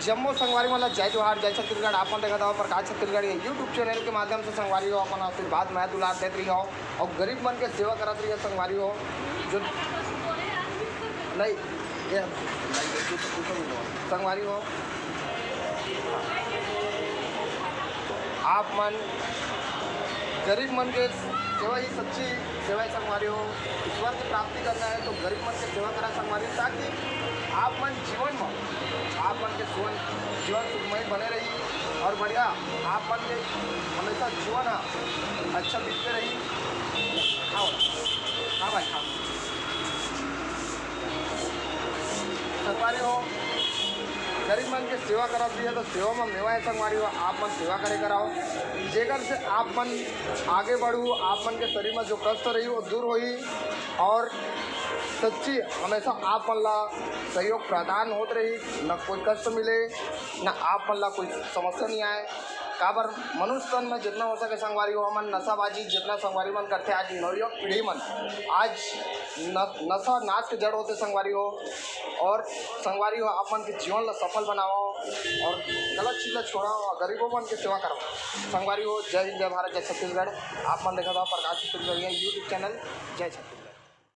जम्मू संगवारी मतलब जय जोहार जय छत्तीसगढ़। आप देखा था प्रकाश छत्तीसगढ़ ये यूट्यूब चैनल के माध्यम से संगवारी हो अपन आशीर्वाद मैं दुलार देते रही हो और गरीब मन के सेवा करत रही है संगवारी हो जो नहीं ये संगवारी हो आप मन गरीब मन के सेवा ही सच्ची सेवा है संगवारी हो। ईश्वर की प्राप्ति करना है तो गरीब मन के सेवा करा संगवारी ताकि आप मन जीवन में आप मन के जीवन सुखमय बने रही और बढ़िया आप मन के हमेशा जीवन अच्छा बीतते रही। खाओ हाँ भाई खाओ संगवारी हो गरीब मन के सेवा करा दी है तो सेवा में मेवा है संगवारी हो। आप मन सेवा करे कराओ जेकर से आप मन आगे बढ़ू आप मन के शरीर में जो कष्ट रही वो दूर होई और सच्ची हमेशा आप मन ला सहयोग प्रदान होते रही न कोई कष्ट मिले न आप मन ला कोई समस्या नहीं आए। काबर मनुष्य तन में जितना हो सके संगवारी हो मन नशाबाजी जितना संगवारी मन करते आज नवयुवक पीढ़ी मन आज नशा नाच के जड़ होते संगवारी हो और संगवारी हो आप मन के जीवन ला सफल बनाओ और गलत चीज़ ला छोड़ाओ गरीबों मन की सेवा करो संगवारी हो। जय हिंद जय भारत जय छत्तीसगढ़। आप मन देखा था प्रकाश छत्तीसगढ़ यूट्यूब चैनल जय छत्तीसगढ़।